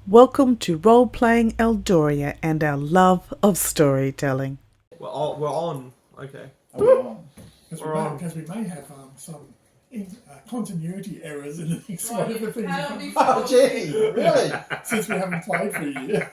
Welcome to Roleplaying Eldoria and our love of storytelling. We're on. Okay. We're on. Because we may have some continuity errors in the next one of the things. Oh, gee, really? Since we haven't played for a year.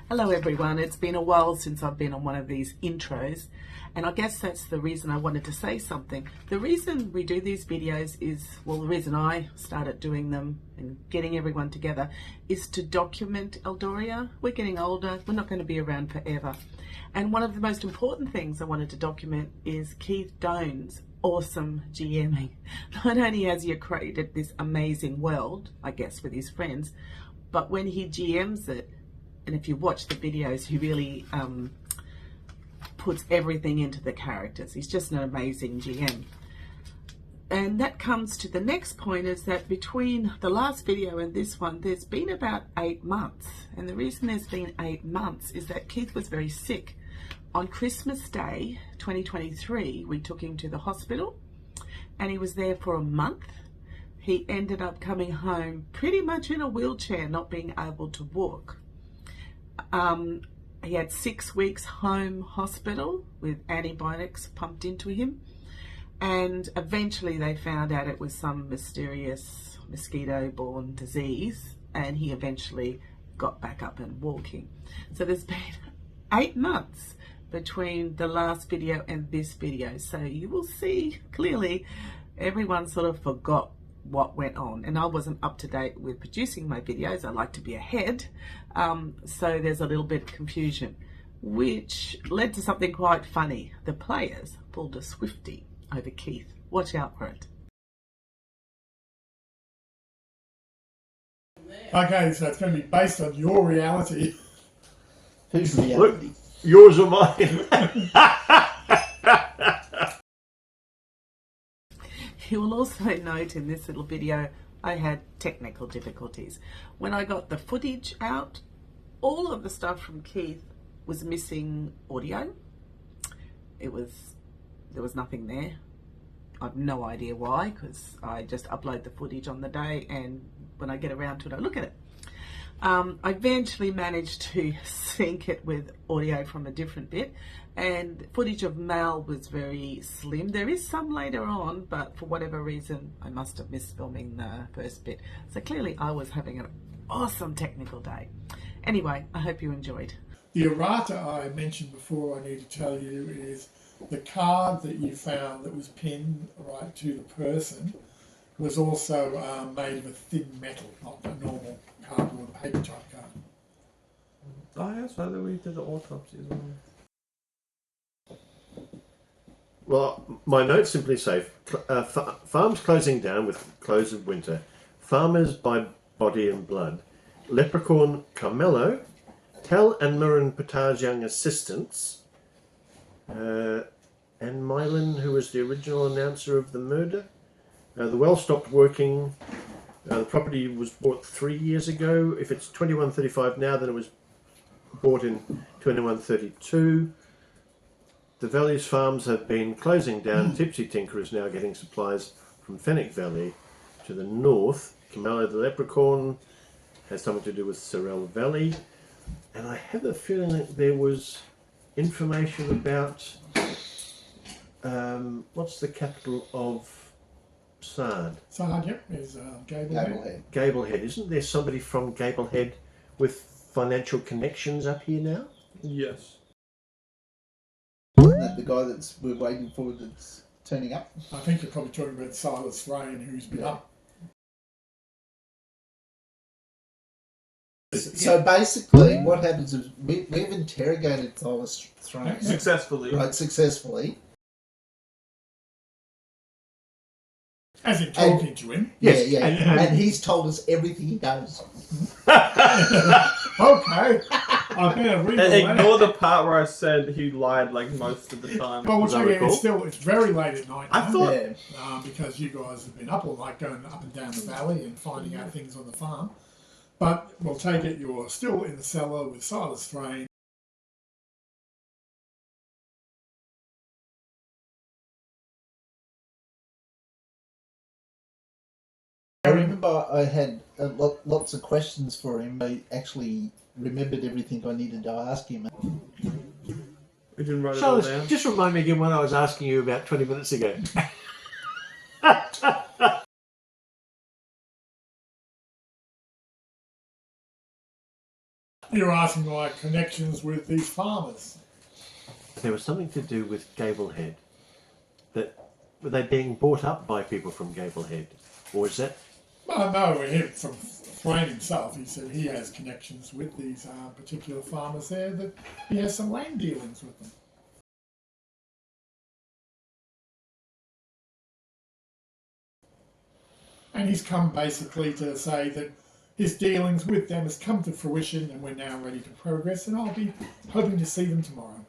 Hello everyone, it's been a while since I've been on one of these intros, and I guess that's the reason I wanted to say something. The reason we do these videos is, well, the reason I started doing them and getting everyone together is to document Eldoria. We're getting older, we're not going to be around forever. And one of the most important things I wanted to document is Keith Doan's awesome GMing. Not only has he created this amazing world, I guess, with his friends, but when he GMs it, and if you watch the videos, he really puts everything into the characters. He's just an amazing GM. And that comes to the next point, is that between the last video and this one, there's been about 8 months. And the reason there's been 8 months is that Keith was very sick. On Christmas Day 2023, we took him to the hospital and he was there for a month. He ended up coming home pretty much in a wheelchair, not being able to walk. He had 6 weeks home hospital with antibiotics pumped into him, and eventually they found out it was some mysterious mosquito-borne disease, and he eventually got back up and walking. So there's been 8 months between the last video and this video, so you will see clearly everyone sort of forgot what went on, and I wasn't up to date with producing my videos. I like to be ahead, so there's a little bit of confusion, which led to something quite funny. The players pulled a Swiftie over Keith. Watch out for it. Okay, so it's going to be based on your reality. Whose reality? Look, yours or mine? You will also note in this little video I had technical difficulties. When I got the footage out, all of the stuff from Keith was missing audio. There was nothing there. I've no idea why, because I just upload the footage on the day, and when I get around to it I look at it. I eventually managed to sync it with audio from a different bit, and footage of Mal was very slim. There is some later on, but for whatever reason I must have missed filming the first bit. So clearly I was having an awesome technical day. Anyway, I hope you enjoyed. The errata I mentioned before I need to tell you is the card that you found that was pinned right to the person was also made of a thin metal, not a normal cardboard paper type card. Oh, yeah, so we did the autopsy as well. Well, my notes simply say, farms closing down with close of winter, farmers by body and blood, leprechaun Carmelo, Tel and Mirren Patar's young assistants, and Mylan, who was the original announcer of the murder. The well stopped working. The property was bought 3 years ago. If it's 2135 now, then it was bought in 2132. The Valley's farms have been closing down. Tipsy Tinker is now getting supplies from Fennec Valley. To the north, Camelo the Leprechaun has something to do with Sorrel Valley. And I have a feeling that there was information about what's the capital of Sard? Sard, yep, is Gablehead. Gablehead. Isn't there somebody from Gablehead with financial connections up here now? Yes. Isn't that the guy that's we're waiting for that's turning up? I think you're probably talking about Silas Rain, who's been up. So basically, what happens is we've interrogated Silas Throne Successfully. right, successfully. As in talking to him. Yes, yeah. And he's told us everything he knows. Okay. I better read And all ignore that. the part where I said he lied like most of the time. Well, Was that it's very late at night I now, thought because you guys have been up all night going up and down the valley and finding out things on the farm. But we'll take it you're still in the cellar with Silas Thrane. I remember I had lots of questions for him. I actually remembered everything I needed to ask him. We didn't write it all Charles, down. just remind me again what I was asking you about 20 minutes ago. You're asking my connections with these farmers. There was something to do with Gablehead. Were they being brought up by people from Gablehead? Or is that... Well, no, him from Thwain himself, he said he has connections with these particular farmers there, that he has some land dealings with them. And he's come basically to say that his dealings with them has come to fruition and we're now ready to progress, and I'll be hoping to see them tomorrow.